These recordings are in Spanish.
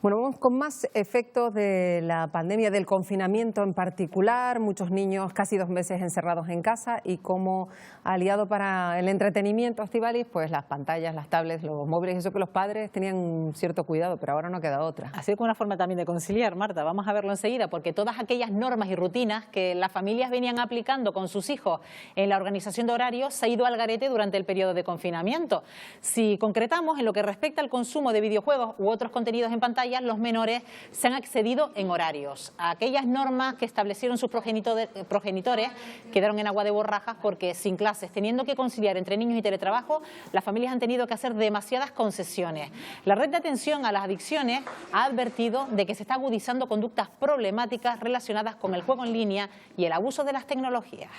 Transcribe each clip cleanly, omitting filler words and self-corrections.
Bueno, vamos con más efectos de la pandemia, del confinamiento en particular. Muchos niños casi 2 meses encerrados en casa y como aliado para el entretenimiento, Estíbaliz, pues las pantallas, las tablets, los móviles, eso que los padres tenían un cierto cuidado, pero ahora no queda otra. Así que una forma también de conciliar, Marta, vamos a verlo enseguida, porque todas aquellas normas y rutinas que las familias venían aplicando con sus hijos en la organización de horarios se ha ido al garete durante el periodo de confinamiento. Si concretamos en lo que respecta al consumo de videojuegos u otros contenidos en pantalla, los menores se han excedido en horarios. Aquellas normas que establecieron sus progenitores quedaron en agua de borrajas porque sin clases, teniendo que conciliar entre niños y teletrabajo, las familias han tenido que hacer demasiadas concesiones. La red de atención a las adicciones ha advertido de que se está agudizando conductas problemáticas relacionadas con el juego en línea y el abuso de las tecnologías.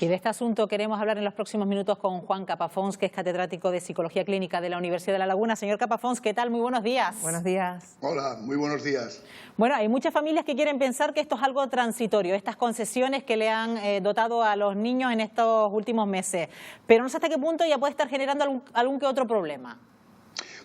Y de este asunto queremos hablar en los próximos minutos con Juan Capafons, que es catedrático de Psicología Clínica de la Universidad de La Laguna. Señor Capafons, ¿qué tal? Muy buenos días. Buenos días. Hola, muy buenos días. Bueno, hay muchas familias que quieren pensar que esto es algo transitorio, estas concesiones que le han dotado a los niños en estos últimos meses, pero no sé hasta qué punto ya puede estar generando algún que otro problema.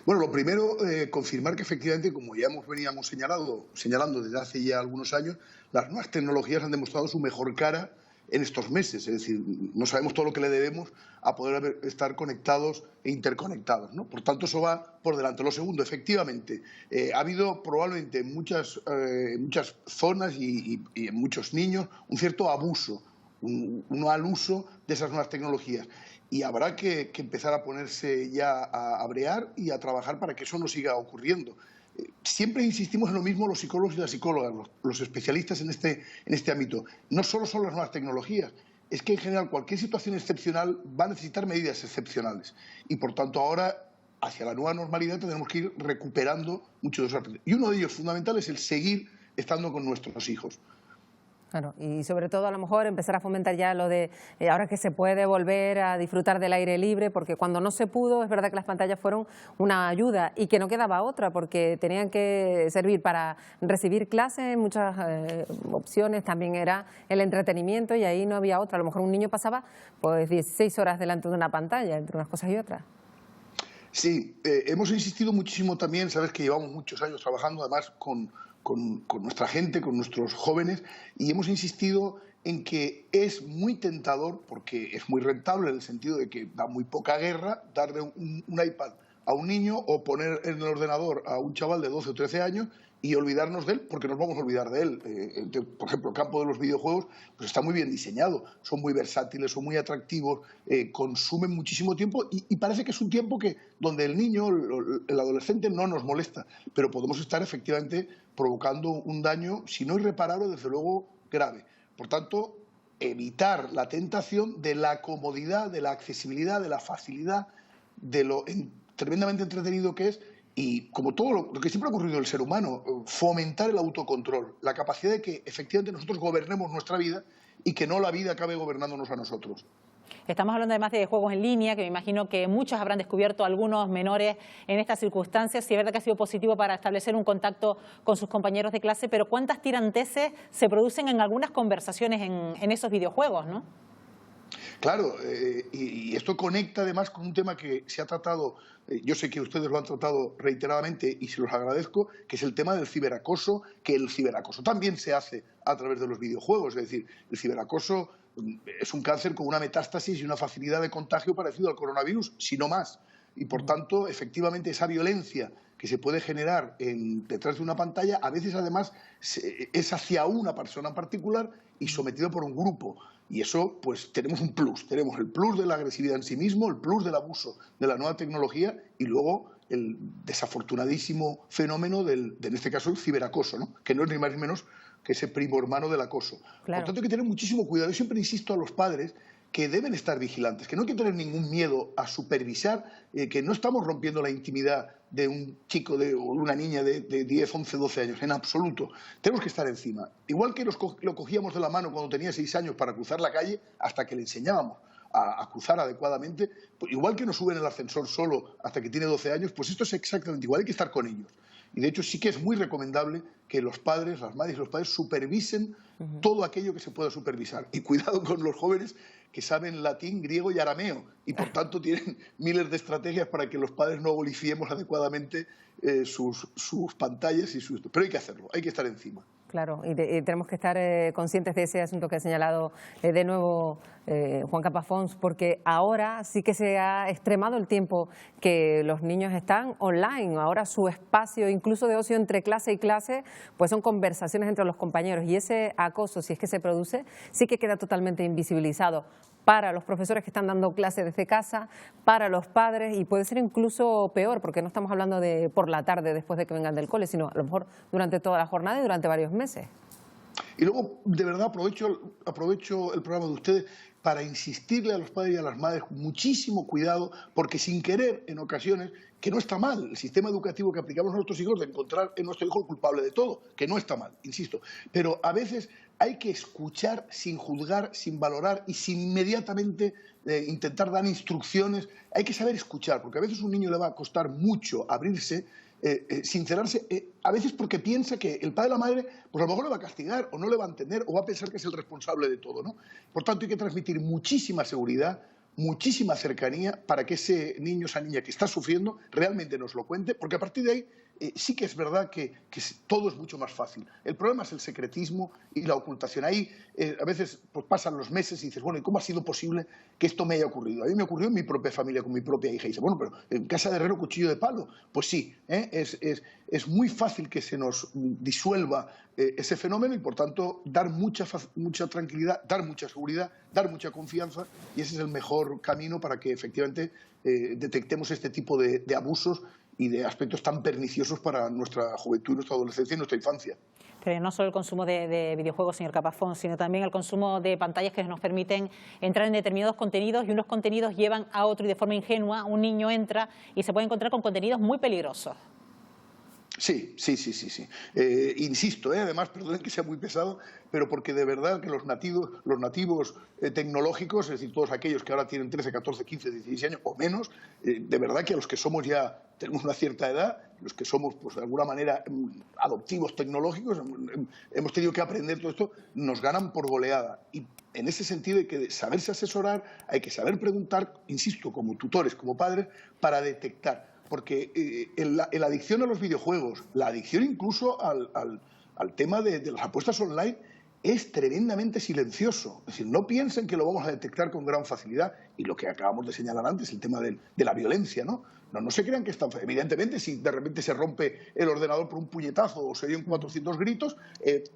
Bueno, lo primero, confirmar que efectivamente, como ya veníamos señalando desde hace ya algunos años, las nuevas tecnologías han demostrado su mejor cara en estos meses. Es decir, no sabemos todo lo que le debemos a poder estar conectados e interconectados, ¿no? Por tanto, eso va por delante. Lo segundo, efectivamente, ha habido probablemente en muchas zonas y en muchos niños un cierto abuso, un mal uso de esas nuevas tecnologías. Y habrá que empezar a ponerse ya a brear y a trabajar para que eso no siga ocurriendo. Siempre insistimos en lo mismo los psicólogos y las psicólogas, los especialistas en este ámbito. No solo son las nuevas tecnologías, es que en general cualquier situación excepcional va a necesitar medidas excepcionales. Y por tanto ahora, hacia la nueva normalidad, tenemos que ir recuperando muchos de esos aspectos. Y uno de ellos fundamental es el seguir estando con nuestros hijos. Claro, y sobre todo a lo mejor empezar a fomentar ya lo de ahora que se puede volver a disfrutar del aire libre, porque cuando no se pudo es verdad que las pantallas fueron una ayuda y que no quedaba otra porque tenían que servir para recibir clases, muchas opciones, también era el entretenimiento y ahí no había otra. A lo mejor un niño pasaba pues 16 horas delante de una pantalla, entre unas cosas y otras. Sí, hemos insistido muchísimo también, sabes que llevamos muchos años trabajando además con nuestra gente, con nuestros jóvenes, y hemos insistido en que es muy tentador, porque es muy rentable en el sentido de que da muy poca guerra, darle un iPad a un niño o poner en el ordenador a un chaval de 12 o 13 años y olvidarnos de él, porque nos vamos a olvidar de él. Por ejemplo, el campo de los videojuegos pues está muy bien diseñado, son muy versátiles, son muy atractivos, consumen muchísimo tiempo y parece que es un tiempo donde el niño, el adolescente no nos molesta, pero podemos estar efectivamente provocando un daño, si no irreparable, desde luego grave. Por tanto, evitar la tentación de la comodidad, de la accesibilidad, de la facilidad, de lo tremendamente entretenido que es. Y como todo lo que siempre ha ocurrido en el ser humano, fomentar el autocontrol, la capacidad de que efectivamente nosotros gobernemos nuestra vida y que no la vida acabe gobernándonos a nosotros. Estamos hablando además de juegos en línea, que me imagino que muchos habrán descubierto, algunos menores, en estas circunstancias. Sí, es verdad que ha sido positivo para establecer un contacto con sus compañeros de clase, pero ¿cuántas tiranteses se producen en algunas conversaciones en esos videojuegos, no? Claro, y esto conecta además con un tema que se ha tratado, yo sé que ustedes lo han tratado reiteradamente y se los agradezco, que es el tema del ciberacoso, que el ciberacoso también se hace a través de los videojuegos. Es decir, el ciberacoso es un cáncer con una metástasis y una facilidad de contagio parecido al coronavirus, si no más. Y por tanto, efectivamente, esa violencia que se puede generar detrás de una pantalla, a veces además es hacia una persona en particular y sometido por un grupo. Y eso, pues tenemos un plus, tenemos el plus de la agresividad en sí mismo, el plus del abuso de la nueva tecnología y luego el desafortunadísimo fenómeno en este caso, el ciberacoso, ¿no? Que no es ni más ni menos que ese primo hermano del acoso. Claro. Por tanto, hay que tener muchísimo cuidado. Yo siempre insisto a los padres que deben estar vigilantes, que no hay que tener ningún miedo a supervisar, que no estamos rompiendo la intimidad de un chico o una niña de 10, 11, 12 años, en absoluto. Tenemos que estar encima. Igual que lo cogíamos de la mano cuando tenía 6 años para cruzar la calle, hasta que le enseñábamos a cruzar adecuadamente, pues igual que nos suben el ascensor solo hasta que tiene 12 años, pues esto es exactamente igual, hay que estar con ellos. Y de hecho sí que es muy recomendable que los padres, las madres y los padres supervisen todo aquello que se pueda supervisar. Y cuidado con los jóvenes que saben latín, griego y arameo y por tanto tienen miles de estrategias para que los padres no golifiemos adecuadamente sus pantallas pero hay que hacerlo, hay que estar encima. Claro, y tenemos que estar conscientes de ese asunto que ha señalado de nuevo Juan Capafons, porque ahora sí que se ha extremado el tiempo que los niños están online. Ahora su espacio, incluso de ocio entre clase y clase, pues son conversaciones entre los compañeros. Y ese acoso, si es que se produce, sí que queda totalmente invisibilizado para los profesores que están dando clases desde casa, para los padres, y puede ser incluso peor, porque no estamos hablando de por la tarde después de que vengan del cole, sino a lo mejor durante toda la jornada y durante varios meses. Y luego, de verdad, aprovecho el programa de ustedes para insistirle a los padres y a las madres muchísimo cuidado, porque sin querer, en ocasiones, que no está mal, el sistema educativo que aplicamos a nuestros hijos de encontrar en nuestro hijo el culpable de todo, que no está mal, insisto, pero a veces hay que escuchar sin juzgar, sin valorar y sin inmediatamente intentar dar instrucciones. Hay que saber escuchar, porque a veces a un niño le va a costar mucho abrirse, sincerarse, a veces porque piensa que el padre o la madre pues a lo mejor le va a castigar o no le va a entender o va a pensar que es el responsable de todo, ¿no? Por tanto, hay que transmitir muchísima seguridad, muchísima cercanía para que ese niño, esa niña que está sufriendo realmente nos lo cuente, porque a partir de ahí sí que es verdad que todo es mucho más fácil. El problema es el secretismo y la ocultación. Ahí a veces pues, pasan los meses y dices, bueno, ¿y cómo ha sido posible que esto me haya ocurrido? A mí me ocurrió en mi propia familia, con mi propia hija. Y dice, bueno, pero en casa de herrero cuchillo de palo. Pues sí, es muy fácil que se nos disuelva ese fenómeno y, por tanto, dar mucha tranquilidad, dar mucha seguridad, dar mucha confianza, y ese es el mejor camino para que efectivamente detectemos este tipo de abusos y de aspectos tan perniciosos para nuestra juventud, nuestra adolescencia y nuestra infancia. Pero no solo el consumo de videojuegos, señor Capafons, sino también el consumo de pantallas que nos permiten entrar en determinados contenidos y unos contenidos llevan a otro y de forma ingenua un niño entra y se puede encontrar con contenidos muy peligrosos. Sí. Insisto, además, perdonen que sea muy pesado, pero porque de verdad que los nativos tecnológicos, es decir, todos aquellos que ahora tienen 13, 14, 15, 16 años o menos, de verdad que a los que somos ya, tenemos una cierta edad, los que somos, pues de alguna manera, adoptivos tecnológicos, hemos tenido que aprender todo esto, nos ganan por goleada. Y en ese sentido hay que saberse asesorar, hay que saber preguntar, insisto, como tutores, como padres, para detectar. Porque la adicción a los videojuegos, la adicción incluso al tema de las apuestas online es tremendamente silencioso. Es decir, no piensen que lo vamos a detectar con gran facilidad. Y lo que acabamos de señalar antes, el tema de la violencia, ¿no? No se crean que está... Evidentemente, si de repente se rompe el ordenador por un puñetazo o se oyen 400 gritos,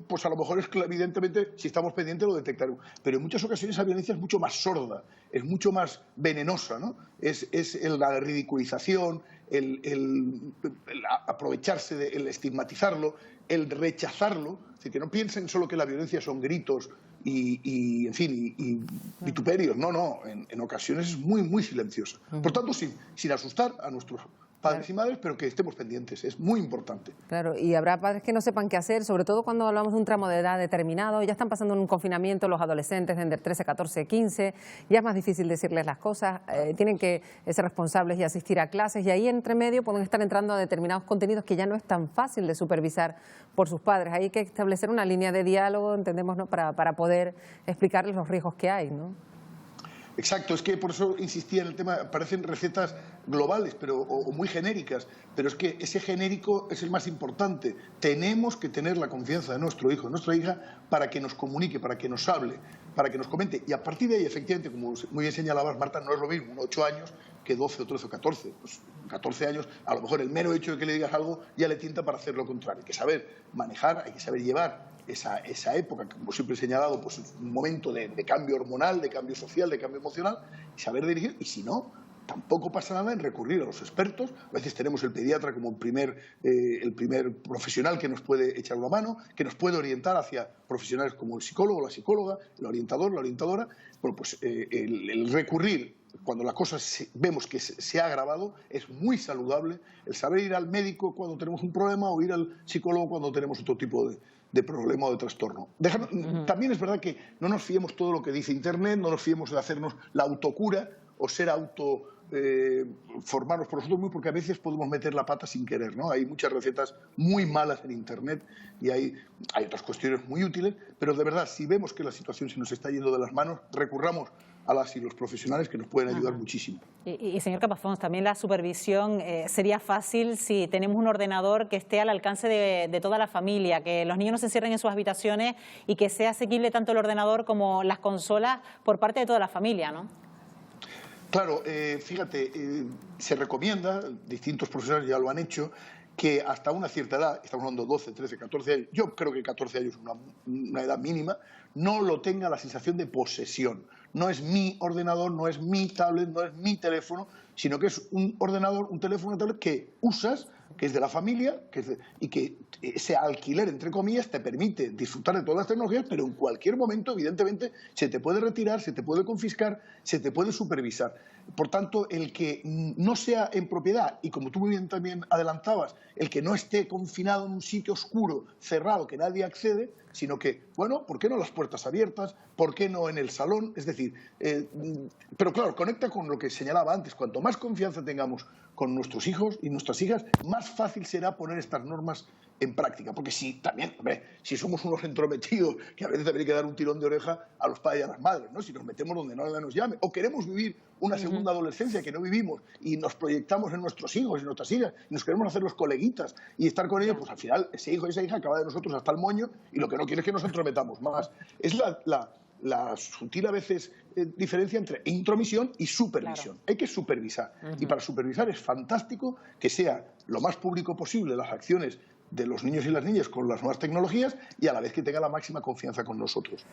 pues a lo mejor es que, evidentemente, si estamos pendientes lo detectaremos. Pero en muchas ocasiones esa violencia es mucho más sorda, es mucho más venenosa, ¿no? Es la ridiculización, el aprovecharse, el estigmatizarlo, el rechazarlo. Es decir, que no piensen solo que la violencia son gritos y vituperios. No, en ocasiones es muy, muy silenciosa. Por tanto, sin asustar a nuestros padres y madres, pero que estemos pendientes, es muy importante. Claro, y habrá padres que no sepan qué hacer, sobre todo cuando hablamos de un tramo de edad determinado, ya están pasando en un confinamiento los adolescentes de entre 13, 14, 15, ya es más difícil decirles las cosas, tienen que ser responsables y asistir a clases, y ahí entre medio pueden estar entrando a determinados contenidos que ya no es tan fácil de supervisar por sus padres. Hay que establecer una línea de diálogo, entendemos, ¿no?, para poder explicarles los riesgos que hay, ¿no? Exacto, es que por eso insistía en el tema, parecen recetas globales o muy genéricas, pero es que ese genérico es el más importante. Tenemos que tener la confianza de nuestro hijo, de nuestra hija, para que nos comunique, para que nos hable, para que nos comente. Y a partir de ahí, efectivamente, como muy bien señalabas, Marta, no es lo mismo 8 años que 12 o 13 o 14. Pues 14 años, a lo mejor el mero hecho de que le digas algo ya le tienta para hacer lo contrario. Hay que saber manejar, hay que saber llevar esa época, que como siempre he señalado, pues es un momento de cambio hormonal, de cambio social, de cambio emocional, y saber dirigir, y si no, tampoco pasa nada en recurrir a los expertos. A veces tenemos el pediatra como el primer profesional que nos puede echar una mano, que nos puede orientar hacia profesionales como el psicólogo, la psicóloga, el orientador, la orientadora. Bueno, pues el recurrir cuando la cosa vemos que se ha agravado es muy saludable. El saber ir al médico cuando tenemos un problema o ir al psicólogo cuando tenemos otro tipo de problema o de trastorno. También es verdad que no nos fiemos todo lo que dice Internet, no nos fiemos de hacernos la autocura o ser formarnos por nosotros mismos, porque a veces podemos meter la pata sin querer, ¿no? Hay muchas recetas muy malas en Internet y hay otras cuestiones muy útiles, pero de verdad, si vemos que la situación se nos está yendo de las manos, recurramos a las y los profesionales que nos pueden ayudar muchísimo. Y señor Capafonts, también la supervisión sería fácil si tenemos un ordenador que esté al alcance de toda la familia, que los niños no se encierren en sus habitaciones y que sea asequible tanto el ordenador como las consolas por parte de toda la familia, ¿no? Claro, fíjate, se recomienda, distintos profesionales ya lo han hecho, que hasta una cierta edad, estamos hablando de 12, 13, 14 años, yo creo que 14 años es una edad mínima, no lo tenga la sensación de posesión. No es mi ordenador, no es mi tablet, no es mi teléfono, sino que es un ordenador, un teléfono, una tablet que usas, que es de la familia, y que ese alquiler, entre comillas, te permite disfrutar de todas las tecnologías, pero en cualquier momento, evidentemente, se te puede retirar, se te puede confiscar, se te puede supervisar. Por tanto, el que no sea en propiedad, y como tú muy bien también adelantabas, el que no esté confinado en un sitio oscuro, cerrado, que nadie accede, sino que, bueno, ¿por qué no las puertas abiertas? ¿Por qué no en el salón? Es decir, pero claro, conecta con lo que señalaba antes. Cuanto más confianza tengamos con nuestros hijos y nuestras hijas, más fácil será poner estas normas en práctica. Porque si también, hombre, si somos unos entrometidos, que a veces habría que dar un tirón de oreja a los padres y a las madres, ¿no? Si nos metemos donde nadie nos llame, o queremos vivir una segunda adolescencia que no vivimos y nos proyectamos en nuestros hijos y nuestras hijas y nos queremos hacer los coleguitas y estar con ellos, pues al final ese hijo y esa hija acaba de nosotros hasta el moño y lo que no quiere es que nos entrometamos más. Es la sutil a veces diferencia entre intromisión y supervisión. Claro. Hay que supervisar. Y para supervisar es fantástico que sea lo más público posible las acciones de los niños y las niñas con las nuevas tecnologías y a la vez que tenga la máxima confianza con nosotros.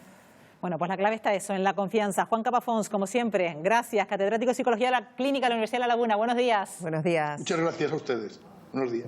Bueno, pues la clave está eso, en la confianza. Juan Capafonts, como siempre, gracias. Catedrático de Psicología de la Clínica de la Universidad de La Laguna. Buenos días. Buenos días. Muchas gracias a ustedes. Buenos días.